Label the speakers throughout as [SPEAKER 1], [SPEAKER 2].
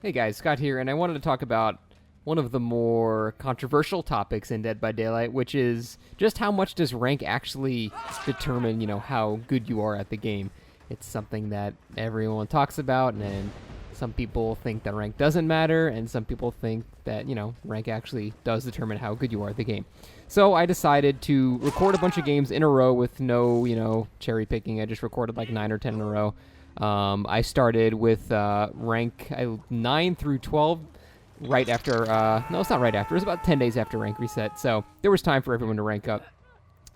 [SPEAKER 1] Hey guys, Scott here, and I wanted to talk about one of the more controversial topics in Dead by Daylight, which is just how much does rank actually determine, how good you are at the game. It's something that everyone talks about, and then some people think that rank doesn't matter, and some people think that, rank actually does determine how good you are at the game. So I decided to record a bunch of games in a row with no, cherry picking. I just recorded like 9 or 10 in a row. I started with rank 9 through 12 right after, no, it's not right after. It was about 10 days after rank reset, so there was time for everyone to rank up.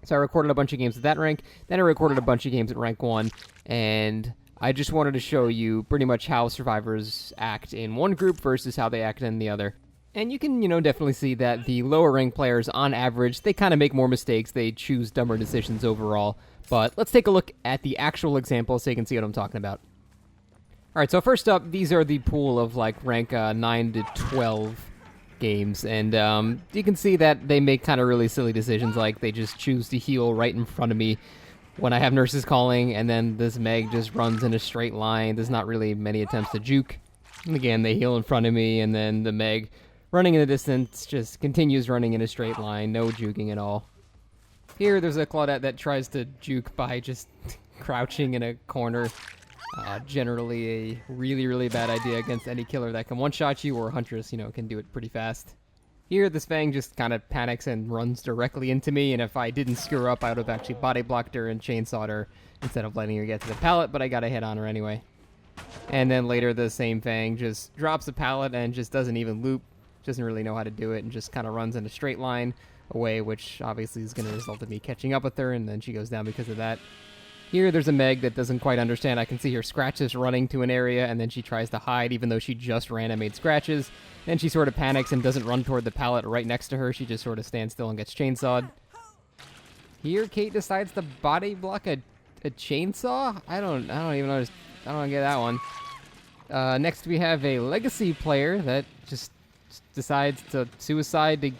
[SPEAKER 1] So I recorded a bunch of games at that rank, then I recorded a bunch of games at rank 1, and I just wanted to show you pretty much how survivors act in one group versus how they act in the other. And you can, definitely see that the lower ranked players, on average, they kind of make more mistakes. They choose dumber decisions overall. But let's take a look at the actual example so you can see what I'm talking about. All right, so first up, these are the pool of like rank 9 to 12 games. And you can see that they make kind of really silly decisions, like they just choose to heal right in front of me when I have nurses calling, and then this Meg just runs in a straight line. There's not really many attempts to juke. And again, they heal in front of me, and then the Meg, running in the distance, just continues running in a straight line, no juking at all. Here, there's a Claudette that tries to juke by just crouching in a corner. Generally a really, really bad idea against any killer that can one-shot you, or Huntress, can do it pretty fast. Here, this Fang just kind of panics and runs directly into me, and if I didn't screw up, I would have actually body blocked her and chainsawed her instead of letting her get to the pallet, but I got a hit on her anyway. And then later, the same Fang just drops the pallet and just doesn't even loop, doesn't really know how to do it, and just kind of runs in a straight line away, which obviously is going to result in me catching up with her, and then she goes down because of that. Here, there's a Meg that doesn't quite understand. I can see her scratches running to an area, and then she tries to hide, even though she just ran and made scratches. Then she sort of panics and doesn't run toward the pallet right next to her. She just sort of stands still and gets chainsawed. Here, Kate decides to body block a chainsaw? I don't even know. I don't get that one. Next, we have a legacy player that just decides to suicide to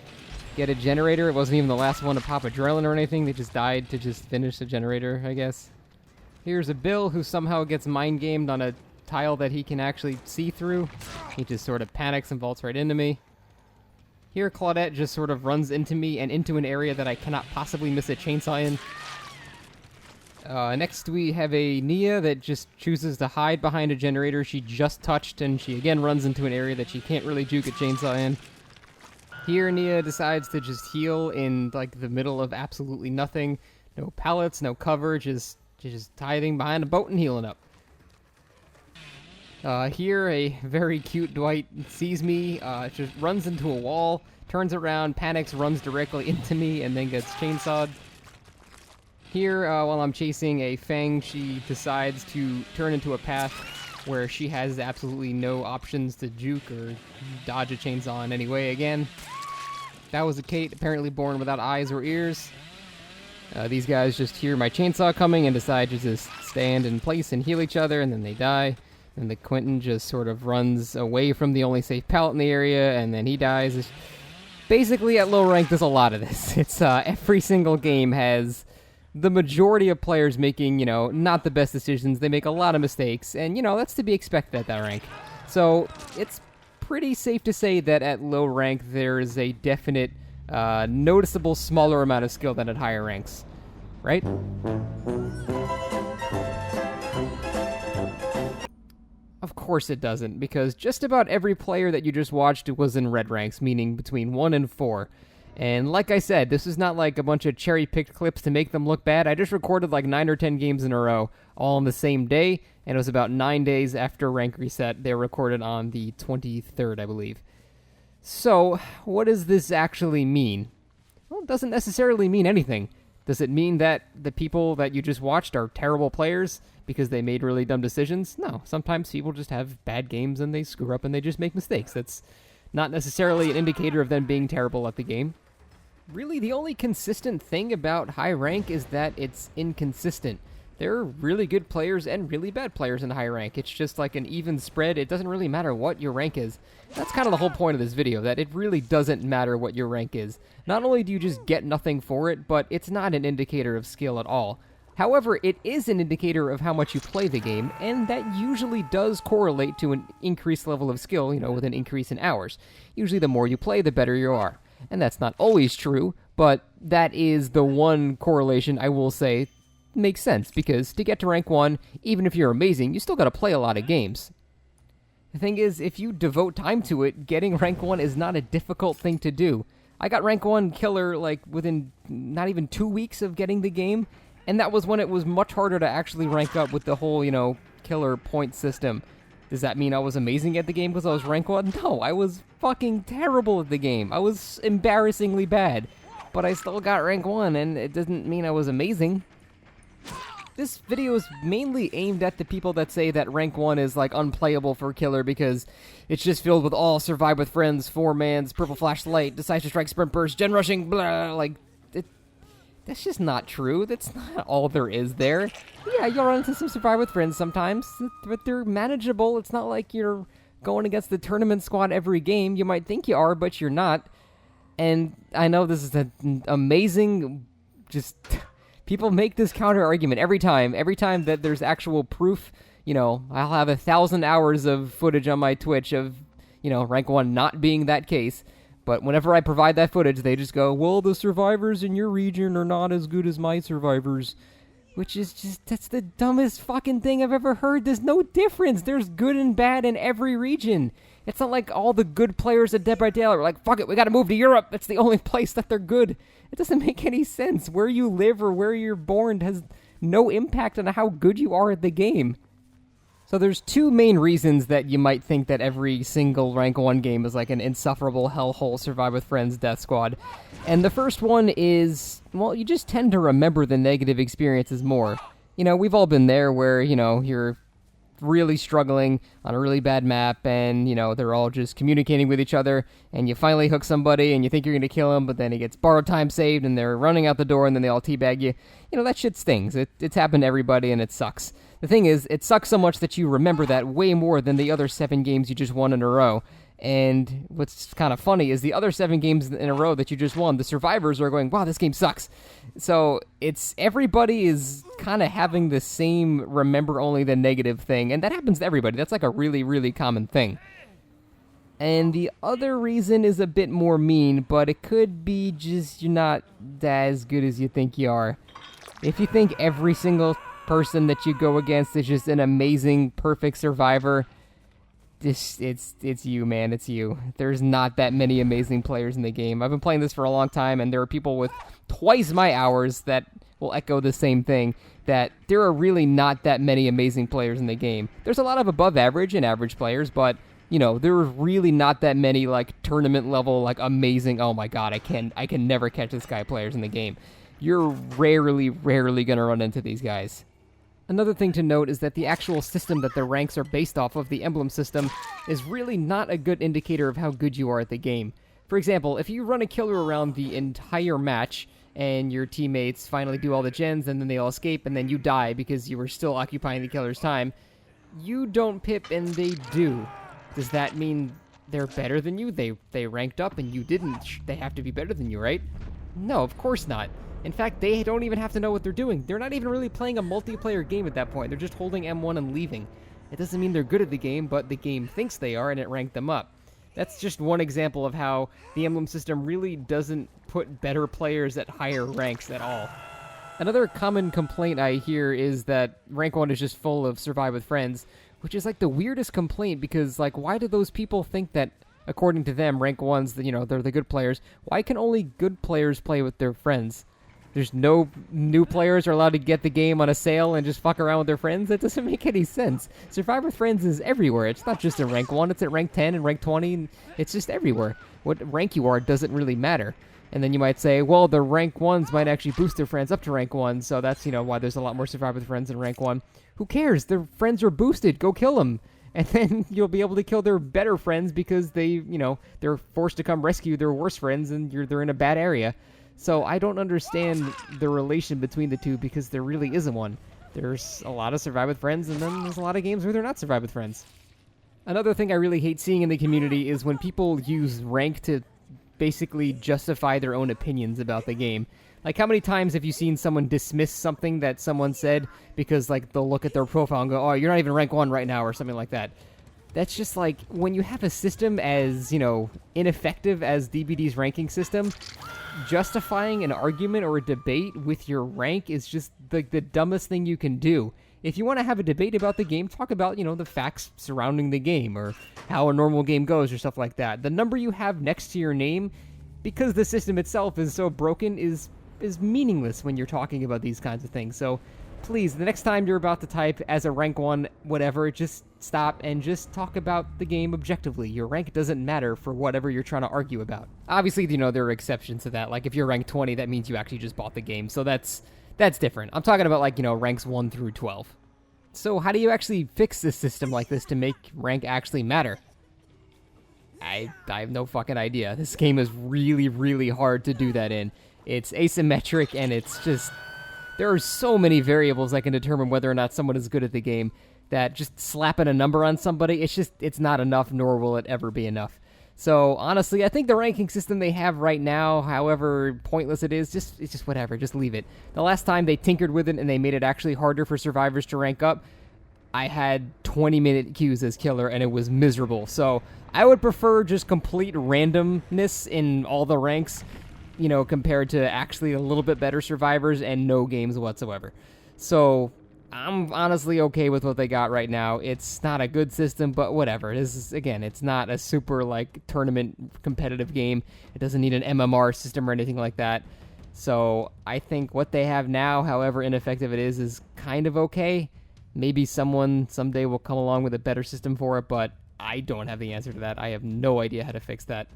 [SPEAKER 1] get a generator. It wasn't even the last one to pop adrenaline or anything. They just died to just finish the generator, I guess. Here's a Bill who somehow gets mind-gamed on a tile that he can actually see through. He just sort of panics and vaults right into me. Here, Claudette just sort of runs into me and into an area that I cannot possibly miss a chainsaw in. Next, we have a Nia that just chooses to hide behind a generator she just touched, and she again runs into an area that she can't really juke a chainsaw in. Here, Nia decides to just heal in like the middle of absolutely nothing. No pallets, no cover, just hiding behind a boat and healing up. Here, a very cute Dwight sees me, just runs into a wall, turns around, panics, runs directly into me, and then gets chainsawed. Here, while I'm chasing a Fang, she decides to turn into a path where she has absolutely no options to juke or dodge a chainsaw in any way again. That was a Kate, apparently born without eyes or ears. These guys just hear my chainsaw coming and decide to just stand in place and heal each other, and then they die. And the Quentin just sort of runs away from the only safe pallet in the area, and then he dies. Basically, at low rank, there's a lot of this. It's every single game has the majority of players making, not the best decisions. They make a lot of mistakes, and, that's to be expected at that rank. So it's pretty safe to say that at low rank, there is a definite, noticeable smaller amount of skill than at higher ranks, right? Of course it doesn't, because just about every player that you just watched was in red ranks, meaning between 1 and 4. And like I said, this is not like a bunch of cherry-picked clips to make them look bad. I just recorded like 9 or 10 games in a row, all on the same day, and it was about 9 days after rank reset. They were recorded on the 23rd, I believe. So, what does this actually mean? Well, it doesn't necessarily mean anything. Does it mean that the people that you just watched are terrible players because they made really dumb decisions? No. Sometimes people just have bad games and they screw up and they just make mistakes. That's not necessarily an indicator of them being terrible at the game. Really, the only consistent thing about high rank is that it's inconsistent. There are really good players and really bad players in high rank. It's just like an even spread. It doesn't really matter what your rank is. That's kind of the whole point of this video, that it really doesn't matter what your rank is. Not only do you just get nothing for it, but it's not an indicator of skill at all. However, it is an indicator of how much you play the game, and that usually does correlate to an increased level of skill, with an increase in hours. Usually the more you play, the better you are. And that's not always true, but that is the one correlation I will say makes sense, because to get to rank 1, even if you're amazing, you still gotta play a lot of games. The thing is, if you devote time to it, getting rank 1 is not a difficult thing to do. I got rank 1 killer, within not even 2 weeks of getting the game, and that was when it was much harder to actually rank up with the whole, killer point system. Does that mean I was amazing at the game because I was rank 1? No, I was fucking terrible at the game. I was embarrassingly bad. But I still got rank 1, and it doesn't mean I was amazing. This video is mainly aimed at the people that say that rank 1 is, unplayable for killer because it's just filled with all survive with friends, 4-mans, purple flashlight, decisive strike, sprint burst, gen rushing, blah, that's just not true. That's not all there is there. Yeah, you'll run into some survive with friends sometimes, but they're manageable. It's not like you're going against the tournament squad every game. You might think you are, but you're not. And I know this is an amazing, people make this counter argument every time that there's actual proof. I'll have 1,000 hours of footage on my Twitch of, rank 1 not being that case. But whenever I provide that footage, they just go, well, the survivors in your region are not as good as my survivors. Which is that's the dumbest fucking thing I've ever heard. There's no difference. There's good and bad in every region. It's not like all the good players at Dead by Daylight are like, fuck it, we gotta move to Europe. It's the only place that they're good. It doesn't make any sense. Where you live or where you're born has no impact on how good you are at the game. So there's 2 main reasons that you might think that every single rank 1 game is like an insufferable hellhole survive with friends death squad. And the first one is, well, you just tend to remember the negative experiences more. We've all been there where, you're really struggling on a really bad map and, they're all just communicating with each other and you finally hook somebody and you think you're going to kill him, but then he gets borrowed time saved and they're running out the door and then they all teabag you. That shit stings. It's happened to everybody and it sucks. The thing is, it sucks so much that you remember that way more than the other 7 games you just won in a row. And what's kind of funny is the other 7 games in a row that you just won, the survivors are going, wow, this game sucks. So everybody is kind of having the same remember only the negative thing, and that happens to everybody. That's like a really, really common thing. And the other reason is a bit more mean, but it could be just you're not as good as you think you are. If you think every single person that you go against is just an amazing, perfect survivor, it's you, man. It's you. There's not that many amazing players in the game. I've been playing this for a long time, and there are people with twice my hours that will echo the same thing, that there are really not that many amazing players in the game. There's a lot of above average and average players, but, there are really not that many, tournament level, amazing, oh my god, I can never catch this guy players in the game. You're rarely gonna run into these guys. Another thing to note is that the actual system that the ranks are based off of, the emblem system, is really not a good indicator of how good you are at the game. For example, if you run a killer around the entire match, and your teammates finally do all the gens, and then they all escape, and then you die because you were still occupying the killer's time, you don't pip and they do. Does that mean they're better than you? They ranked up and you didn't. They have to be better than you, right? No, of course not. In fact, they don't even have to know what they're doing. They're not even really playing a multiplayer game at that point. They're just holding M1 and leaving. It doesn't mean they're good at the game, but the game thinks they are, and it ranked them up. That's just one example of how the emblem system really doesn't put better players at higher ranks at all. Another common complaint I hear is that rank 1 is just full of survive with friends, which is the weirdest complaint because, why do those people think that, according to them, rank 1's, they're the good players? Why can only good players play with their friends? There's no new players are allowed to get the game on a sale and just fuck around with their friends? That doesn't make any sense. Survive with Friends is everywhere. It's not just at rank 1, it's at rank 10 and rank 20, and it's just everywhere. What rank you are doesn't really matter. And then you might say, well, the rank 1s might actually boost their friends up to rank 1, so that's, why there's a lot more Survive with Friends in rank 1. Who cares? Their friends are boosted. Go kill them. And then you'll be able to kill their better friends because they're forced to come rescue their worst friends and they're in a bad area. So I don't understand the relation between the two because there really isn't one. There's a lot of Survive with Friends, and then there's a lot of games where they're not Survive with Friends. Another thing I really hate seeing in the community is when people use rank to basically justify their own opinions about the game. Like, how many times have you seen someone dismiss something that someone said because, like, they'll look at their profile and go, oh, you're not even rank 1 right now, or something like that. That's just like, when you have a system as, ineffective as DBD's ranking system, justifying an argument or a debate with your rank is just the dumbest thing you can do. If you want to have a debate about the game, talk about, the facts surrounding the game, or how a normal game goes, or stuff like that. The number you have next to your name, because the system itself is so broken, is meaningless when you're talking about these kinds of things. So please, the next time you're about to type as a rank 1 whatever, just stop and just talk about the game objectively. Your rank doesn't matter for whatever you're trying to argue about. Obviously, there are exceptions to that. Like, if you're rank 20, that means you actually just bought the game. So that's different. I'm talking about, like, ranks 1 through 12. So how do you actually fix this system like this to make rank actually matter? I have no fucking idea. This game is really, really hard to do that in. It's asymmetric, and it's just... There are so many variables that can determine whether or not someone is good at the game that just slapping a number on somebody, it's not enough, nor will it ever be enough. So, honestly, I think the ranking system they have right now, however pointless it is, it's just whatever, just leave it. The last time they tinkered with it and they made it actually harder for survivors to rank up, I had 20-minute queues as killer, and it was miserable. So, I would prefer just complete randomness in all the ranks, compared to actually a little bit better survivors and no games whatsoever. So, I'm honestly okay with what they got right now. It's not a good system, but whatever. This is, again, it's not a super, tournament competitive game. It doesn't need an MMR system or anything like that. So, I think what they have now, however ineffective it is kind of okay. Maybe someone someday will come along with a better system for it, but I don't have the answer to that. I have no idea how to fix that.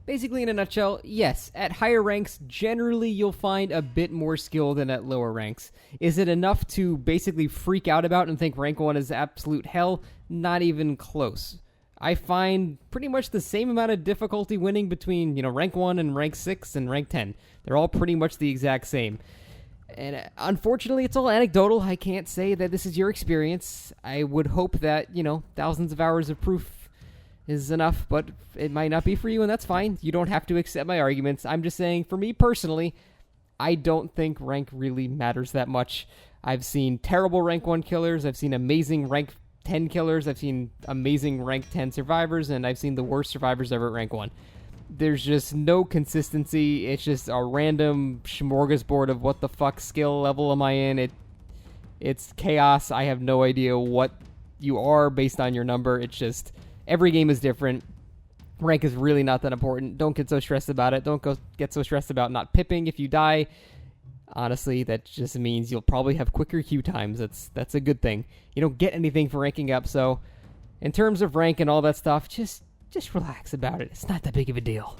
[SPEAKER 1] Basically, in a nutshell, yes, at higher ranks, generally you'll find a bit more skill than at lower ranks. Is it enough to basically freak out about and think rank 1 is absolute hell? Not even close. I find pretty much the same amount of difficulty winning between, rank 1 and rank 6 and rank 10. They're all pretty much the exact same. And unfortunately, it's all anecdotal. I can't say that this is your experience. I would hope that, thousands of hours of proof is enough, but it might not be for you, and that's fine. You don't have to accept my arguments. I'm just saying, for me personally, I don't think rank really matters that much. I've seen terrible rank 1 killers, I've seen amazing rank 10 killers, I've seen amazing rank 10 survivors, and I've seen the worst survivors ever at rank 1. There's just no consistency. It's just a random smorgasbord of what the fuck skill level am I in. It's chaos. I have no idea what you are based on your number. It's just... Every game is different. Rank is really not that important. Don't get so stressed about it. Don't get so stressed about not pipping if you die. Honestly, that just means you'll probably have quicker queue times. That's a good thing. You don't get anything for ranking up, so in terms of rank and all that stuff, just relax about it. It's not that big of a deal.